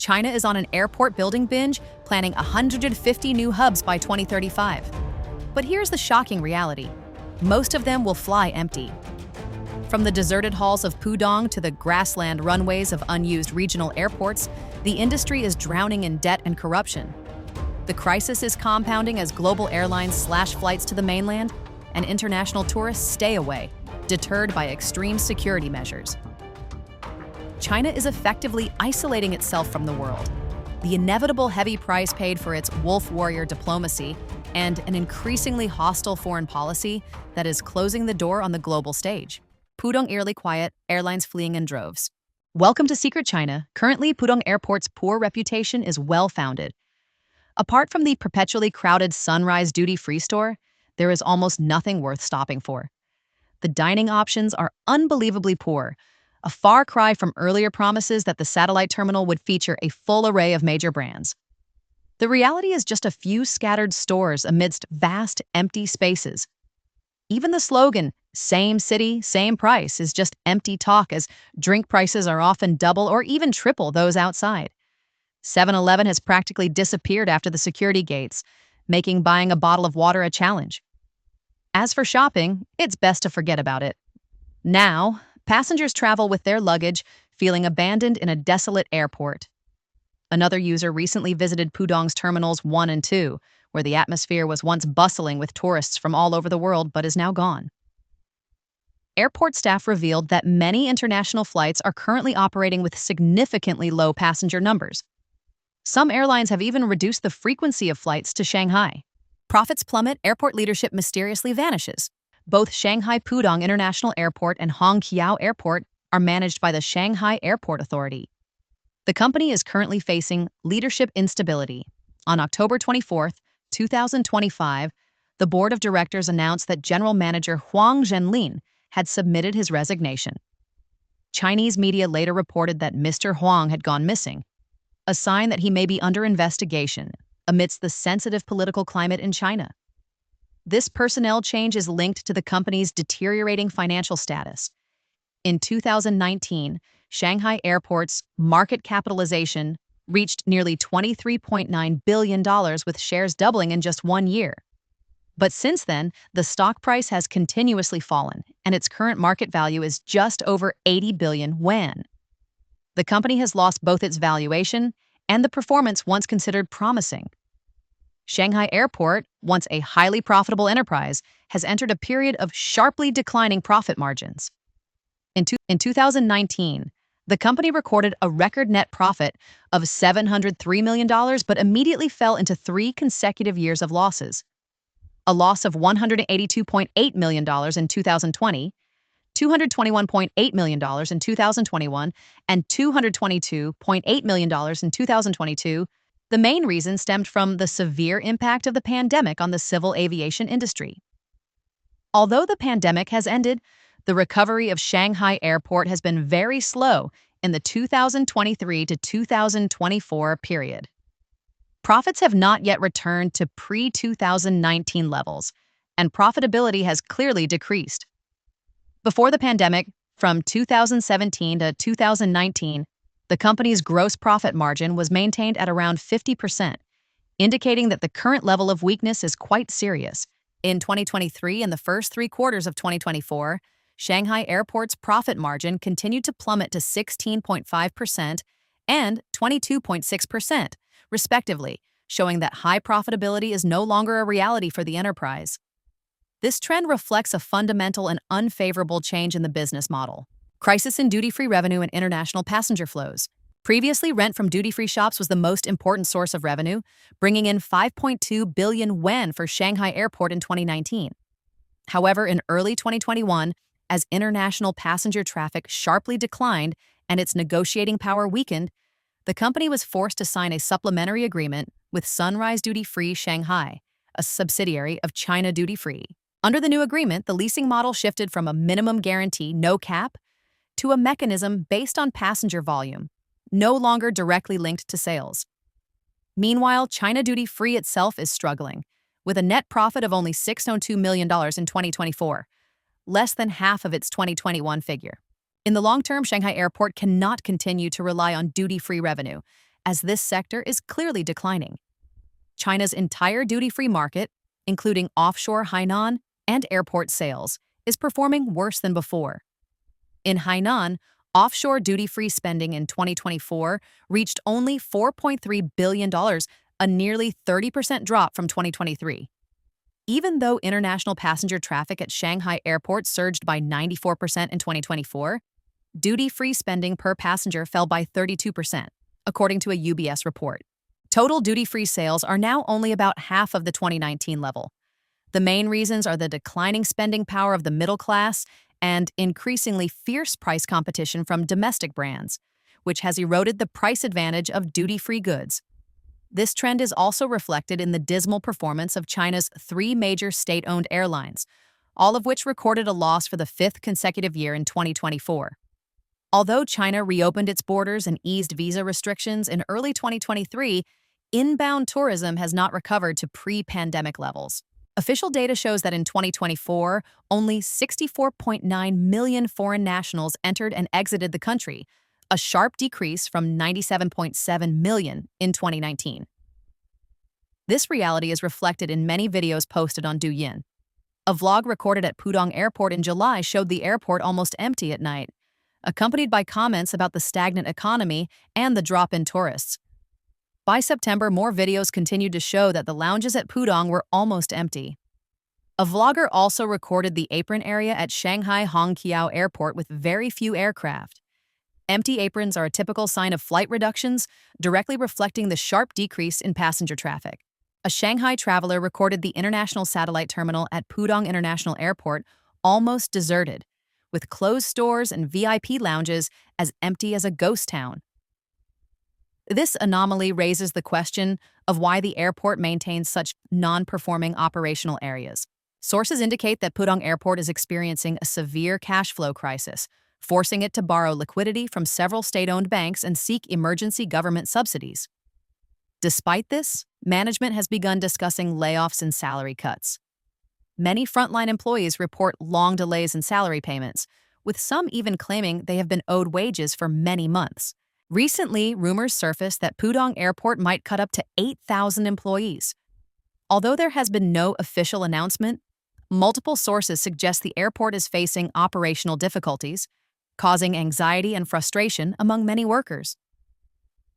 China is on an airport building binge, planning 150 new hubs by 2035. But here's the shocking reality. Most of them will fly empty. From the deserted halls of Pudong to the grassland runways of unused regional airports, the industry is drowning in debt and corruption. The crisis is compounding as global airlines slash flights to the mainland and international tourists stay away, deterred by extreme security measures. China is effectively isolating itself from the world. The inevitable heavy price paid for its wolf warrior diplomacy and an increasingly hostile foreign policy that is closing the door on the global stage. Pudong eerily quiet, airlines fleeing in droves. Welcome to Secret China. Currently, Pudong Airport's poor reputation is well-founded. Apart from the perpetually crowded Sunrise duty-free store, there is almost nothing worth stopping for. The dining options are unbelievably poor, a far cry from earlier promises that the satellite terminal would feature a full array of major brands. The reality is just a few scattered stores amidst vast, empty spaces. Even the slogan, "Same city, same price," is just empty talk, as drink prices are often double or even triple those outside. 7-Eleven has practically disappeared after the security gates, making buying a bottle of water a challenge. As for shopping, it's best to forget about it. Now, passengers travel with their luggage, feeling abandoned in a desolate airport. Another user recently visited Pudong's Terminals 1 and 2, where the atmosphere was once bustling with tourists from all over the world but is now gone. Airport staff revealed that many international flights are currently operating with significantly low passenger numbers. Some airlines have even reduced the frequency of flights to Shanghai. Profits plummet, airport leadership mysteriously vanishes. Both Shanghai Pudong International Airport and Hongqiao Airport are managed by the Shanghai Airport Authority. The company is currently facing leadership instability. On October 24, 2025, the board of directors announced that General Manager Huang Zhenlin had submitted his resignation. Chinese media later reported that Mr. Huang had gone missing, a sign that he may be under investigation amidst the sensitive political climate in China. This personnel change is linked to the company's deteriorating financial status. In 2019, Shanghai Airport's market capitalization reached nearly $23.9 billion, with shares doubling in just 1 year. But since then, the stock price has continuously fallen, and its current market value is just over 80 billion yuan. The company has lost both its valuation and the performance once considered promising. Shanghai Airport, once a highly profitable enterprise, has entered a period of sharply declining profit margins. In 2019, the company recorded a record net profit of $703 million, but immediately fell into 3 consecutive years of losses. A loss of $182.8 million in 2020, $221.8 million in 2021, and $222.8 million in 2022. The main reason stemmed from the severe impact of the pandemic on the civil aviation industry. Although the pandemic has ended, the recovery of Shanghai Airport has been very slow in the 2023 to 2024 period. Profits have not yet returned to pre-2019 levels, and profitability has clearly decreased. Before the pandemic, from 2017 to 2019, the company's gross profit margin was maintained at around 50%, indicating that the current level of weakness is quite serious. In 2023 and the first 3 quarters of 2024, Shanghai Airport's profit margin continued to plummet to 16.5% and 22.6%, respectively, showing that high profitability is no longer a reality for the enterprise. This trend reflects a fundamental and unfavorable change in the business model. Crisis in duty-free revenue and international passenger flows. Previously, rent from duty-free shops was the most important source of revenue, bringing in 5.2 billion yuan for Shanghai Airport in 2019. However, in early 2021, as international passenger traffic sharply declined and its negotiating power weakened, the company was forced to sign a supplementary agreement with Sunrise Duty-Free Shanghai, a subsidiary of China Duty-Free. Under the new agreement, the leasing model shifted from a minimum guarantee, no cap, to a mechanism based on passenger volume, no longer directly linked to sales. Meanwhile, China Duty-Free itself is struggling, with a net profit of only $602 million in 2024, less than half of its 2021 figure. In the long term, Shanghai Airport cannot continue to rely on duty-free revenue, as this sector is clearly declining. China's entire duty-free market, including offshore Hainan and airport sales, is performing worse than before. In Hainan, offshore duty-free spending in 2024 reached only $4.3 billion, a nearly 30% drop from 2023. Even though international passenger traffic at Shanghai Airport surged by 94% in 2024, duty-free spending per passenger fell by 32%, according to a UBS report. Total duty-free sales are now only about half of the 2019 level. The main reasons are the declining spending power of the middle class and increasingly fierce price competition from domestic brands, which has eroded the price advantage of duty-free goods. This trend is also reflected in the dismal performance of China's 3 major state-owned airlines, all of which recorded a loss for the 5th consecutive year in 2024. Although China reopened its borders and eased visa restrictions in early 2023, inbound tourism has not recovered to pre-pandemic levels. Official data shows that in 2024, only 64.9 million foreign nationals entered and exited the country, a sharp decrease from 97.7 million in 2019. This reality is reflected in many videos posted on Douyin. A vlog recorded at Pudong Airport in July showed the airport almost empty at night, accompanied by comments about the stagnant economy and the drop in tourists. By September, more videos continued to show that the lounges at Pudong were almost empty. A vlogger also recorded the apron area at Shanghai Hongqiao Airport with very few aircraft. Empty aprons are a typical sign of flight reductions, directly reflecting the sharp decrease in passenger traffic. A Shanghai traveler recorded the international satellite terminal at Pudong International Airport almost deserted, with closed stores and VIP lounges as empty as a ghost town. This anomaly raises the question of why the airport maintains such non-performing operational areas. Sources indicate that Pudong Airport is experiencing a severe cash flow crisis, forcing it to borrow liquidity from several state-owned banks and seek emergency government subsidies. Despite this, management has begun discussing layoffs and salary cuts. Many frontline employees report long delays in salary payments, with some even claiming they have been owed wages for many months. Recently, rumors surfaced that Pudong Airport might cut up to 8,000 employees. Although there has been no official announcement, multiple sources suggest the airport is facing operational difficulties, causing anxiety and frustration among many workers.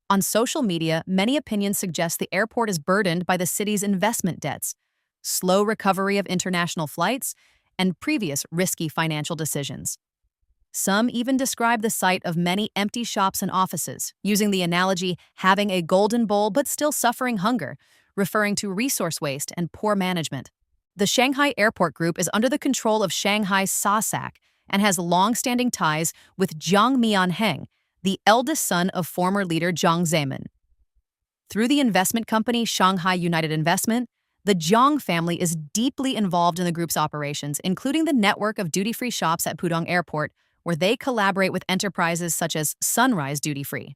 On social media, many opinions suggest the airport is burdened by the city's investment debts, slow recovery of international flights, and previous risky financial decisions. Some even describe the sight of many empty shops and offices, using the analogy having a golden bowl but still suffering hunger, referring to resource waste and poor management. The Shanghai Airport Group is under the control of Shanghai SASAC and has long-standing ties with Jiang Mianheng, the eldest son of former leader Jiang Zemin. Through the investment company Shanghai United Investment, the Jiang family is deeply involved in the group's operations, including the network of duty-free shops at Pudong Airport, where they collaborate with enterprises such as Sunrise Duty Free.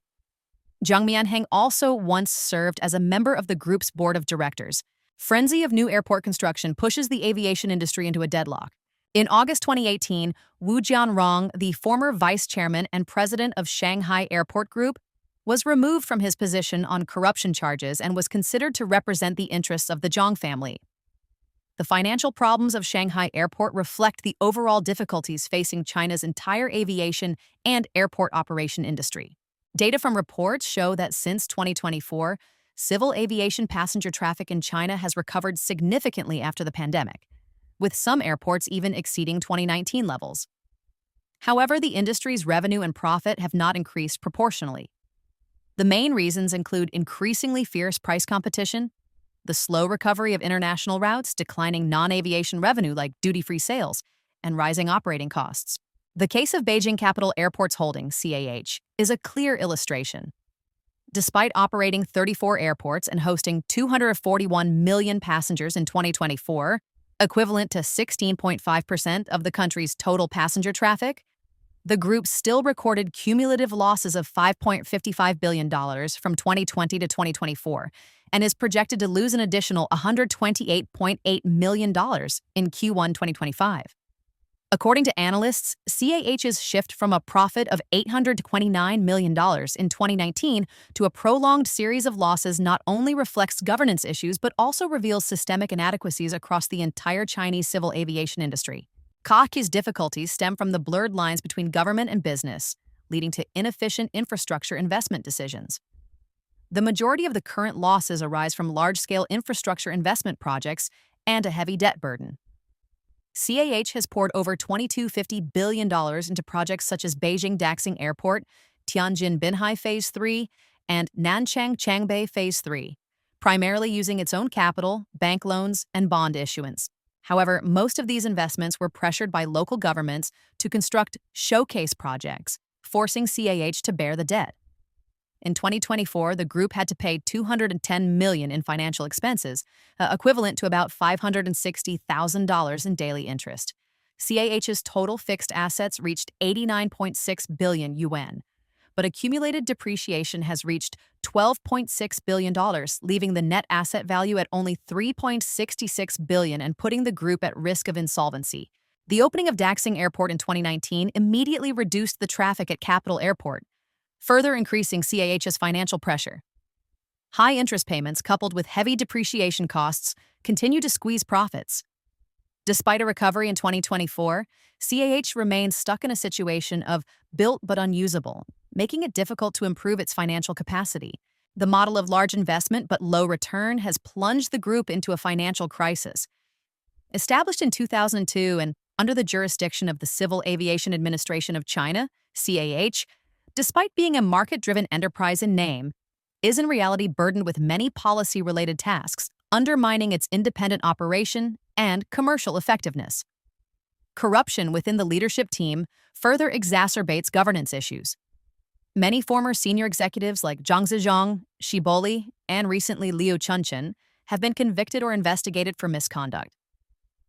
Jiang Mianheng also once served as a member of the group's board of directors. Frenzy of new airport construction pushes the aviation industry into a deadlock. In August 2018, Wu Jianrong, the former vice chairman and president of Shanghai Airport Group, was removed from his position on corruption charges and was considered to represent the interests of the Jiang family. The financial problems of Shanghai Airport reflect the overall difficulties facing China's entire aviation and airport operation industry. Data from reports show that since 2024, civil aviation passenger traffic in China has recovered significantly after the pandemic, with some airports even exceeding 2019 levels. However, the industry's revenue and profit have not increased proportionally. The main reasons include increasingly fierce price competition, the slow recovery of international routes, declining non-aviation revenue like duty-free sales, and rising operating costs. The case of Beijing Capital Airports Holdings, CAH, is a clear illustration. Despite operating 34 airports and hosting 241 million passengers in 2024, equivalent to 16.5% of the country's total passenger traffic, the group still recorded cumulative losses of $5.55 billion from 2020 to 2024 and is projected to lose an additional $128.8 million in Q1 2025. According to analysts, CAH's shift from a profit of $829 million in 2019 to a prolonged series of losses not only reflects governance issues but also reveals systemic inadequacies across the entire Chinese civil aviation industry. CAH's difficulties stem from the blurred lines between government and business, leading to inefficient infrastructure investment decisions. The majority of the current losses arise from large-scale infrastructure investment projects and a heavy debt burden. CAH has poured over $22.50 billion into projects such as Beijing Daxing Airport, Tianjin Binhai Phase 3, and Nanchang Changbei Phase 3, primarily using its own capital, bank loans, and bond issuance. However, most of these investments were pressured by local governments to construct showcase projects, forcing CAH to bear the debt. In 2024, the group had to pay $210 million in financial expenses, equivalent to about $560,000 in daily interest. CAH's total fixed assets reached 89.6 billion yuan, but accumulated depreciation has reached $12.6 billion, leaving the net asset value at only $3.66 billion and putting the group at risk of insolvency. The opening of Daxing Airport in 2019 immediately reduced the traffic at Capital Airport, further increasing CAH's financial pressure. High interest payments coupled with heavy depreciation costs continue to squeeze profits. Despite a recovery in 2024, CAH remains stuck in a situation of built but unusable, making it difficult to improve its financial capacity. The model of large investment but low return has plunged the group into a financial crisis. Established in 2002 and under the jurisdiction of the Civil Aviation Administration of China, CAH, despite being a market-driven enterprise in name, is in reality burdened with many policy-related tasks, undermining its independent operation and commercial effectiveness. Corruption within the leadership team further exacerbates governance issues. Many former senior executives like Zhang Zizhong, Shi Boli, and recently Liu Chunchen have been convicted or investigated for misconduct.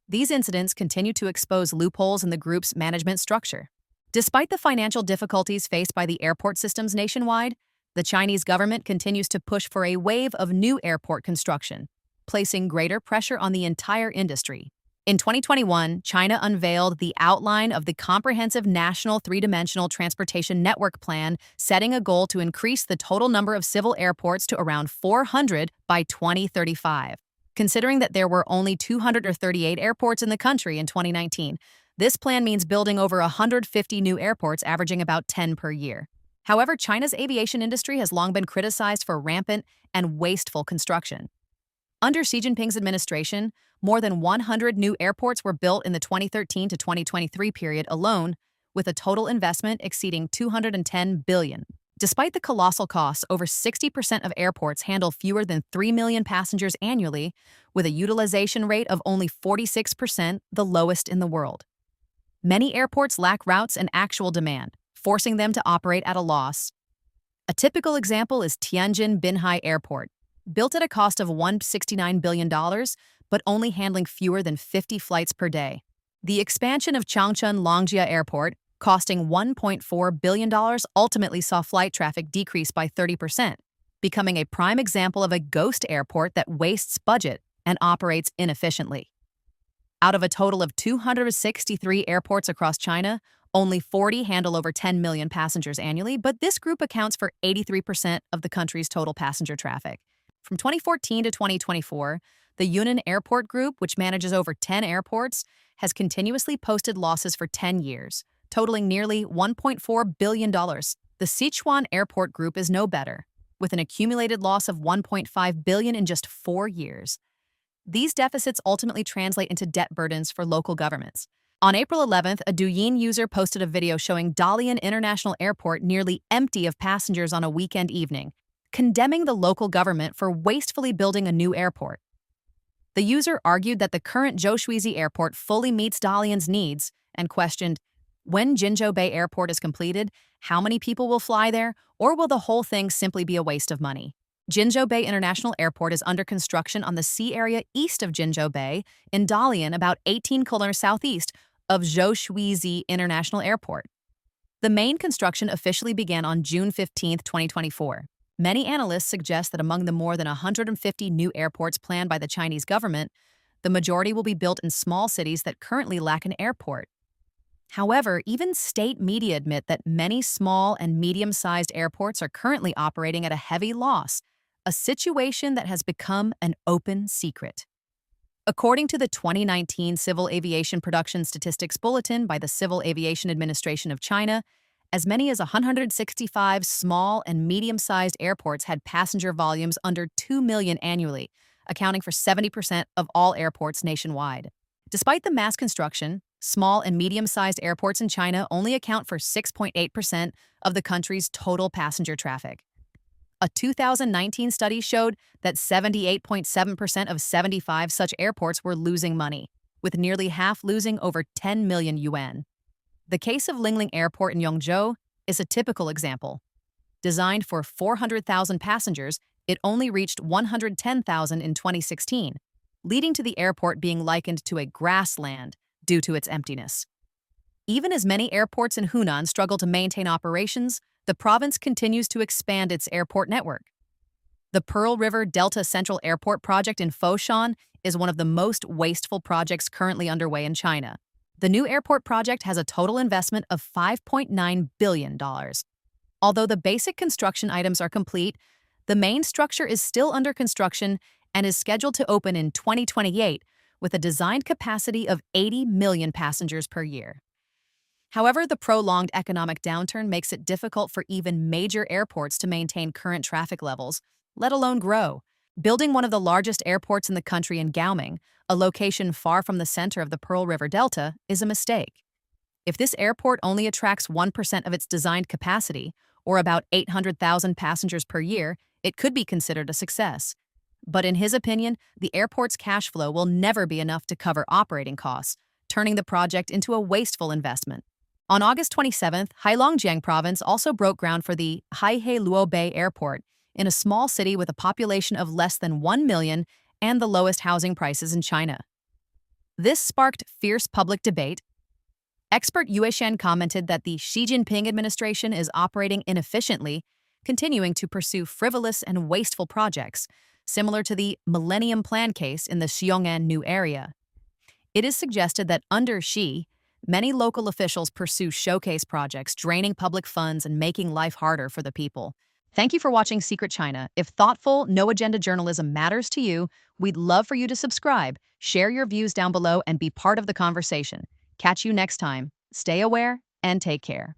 These incidents continue to expose loopholes in the group's management structure. Despite the financial difficulties faced by the airport systems nationwide, the Chinese government continues to push for a wave of new airport construction, placing greater pressure on the entire industry. In 2021, China unveiled the outline of the Comprehensive National Three-Dimensional Transportation Network Plan, setting a goal to increase the total number of civil airports to around 400 by 2035. Considering that there were only 238 airports in the country in 2019, this plan means building over 150 new airports, averaging about 10 per year. However, China's aviation industry has long been criticized for rampant and wasteful construction. Under Xi Jinping's administration, more than 100 new airports were built in the 2013 to 2023 period alone, with a total investment exceeding $210 billion. Despite the colossal costs, over 60% of airports handle fewer than 3 million passengers annually, with a utilization rate of only 46%, the lowest in the world. Many airports lack routes and actual demand, forcing them to operate at a loss. A typical example is Tianjin Binhai Airport, built at a cost of $169 billion, but only handling fewer than 50 flights per day. The expansion of Changchun Longjia Airport, costing $1.4 billion, ultimately saw flight traffic decrease by 30%, becoming a prime example of a ghost airport that wastes budget and operates inefficiently. Out of a total of 263 airports across China, only 40 handle over 10 million passengers annually, but this group accounts for 83% of the country's total passenger traffic. From 2014 to 2024, the Yunnan Airport Group, which manages over 10 airports, has continuously posted losses for 10 years, totaling nearly $1.4 billion. The Sichuan Airport Group is no better, with an accumulated loss of $1.5 billion in just 4 years. These deficits ultimately translate into debt burdens for local governments. On April 11th, a Douyin user posted a video showing Dalian International Airport nearly empty of passengers on a weekend evening, condemning the local government for wastefully building a new airport. The user argued that the current Zhoushuizi Airport fully meets Dalian's needs and questioned, when Jinzhou Bay Airport is completed, how many people will fly there, or will the whole thing simply be a waste of money? Jinzhou Bay International Airport is under construction on the sea area east of Jinzhou Bay in Dalian, about 18 kilometers southeast of Zhoushuizi International Airport. The main construction officially began on June 15, 2024. Many analysts suggest that among the more than 150 new airports planned by the Chinese government, the majority will be built in small cities that currently lack an airport. However, even state media admit that many small and medium-sized airports are currently operating at a heavy loss, a situation that has become an open secret. According to the 2019 Civil Aviation Production Statistics Bulletin by the Civil Aviation Administration of China, as many as 165 small and medium-sized airports had passenger volumes under 2 million annually, accounting for 70% of all airports nationwide. Despite the mass construction, small and medium-sized airports in China only account for 6.8% of the country's total passenger traffic. A 2019 study showed that 78.7% of 75 such airports were losing money, with nearly half losing over 10 million yuan. The case of Lingling Airport in Yongzhou is a typical example. Designed for 400,000 passengers, it only reached 110,000 in 2016, leading to the airport being likened to a grassland due to its emptiness. Even as many airports in Hunan struggle to maintain operations, the province continues to expand its airport network. The Pearl River Delta Central Airport project in Foshan is one of the most wasteful projects currently underway in China. The new airport project has a total investment of $5.9 billion. Although the basic construction items are complete, the main structure is still under construction and is scheduled to open in 2028 with a designed capacity of 80 million passengers per year. However, the prolonged economic downturn makes it difficult for even major airports to maintain current traffic levels, let alone grow. Building one of the largest airports in the country in Gaoming, a location far from the center of the Pearl River Delta, is a mistake. If this airport only attracts 1% of its designed capacity, or about 800,000 passengers per year, it could be considered a success. But in his opinion, the airport's cash flow will never be enough to cover operating costs, turning the project into a wasteful investment. On August 27th, Heilongjiang Province also broke ground for the Haihei Luo Bay Airport in a small city with a population of less than 1 million and the lowest housing prices in China. This sparked fierce public debate. Expert Yue Shen commented that the Xi Jinping administration is operating inefficiently, continuing to pursue frivolous and wasteful projects, similar to the Millennium Plan case in the Xiong'an New area. It is suggested that under Xi, many local officials pursue showcase projects, draining public funds and making life harder for the people. Thank you for watching Secret China. If thoughtful, no-agenda journalism matters to you, we'd love for you to subscribe, share your views down below, and be part of the conversation. Catch you next time. Stay aware and take care.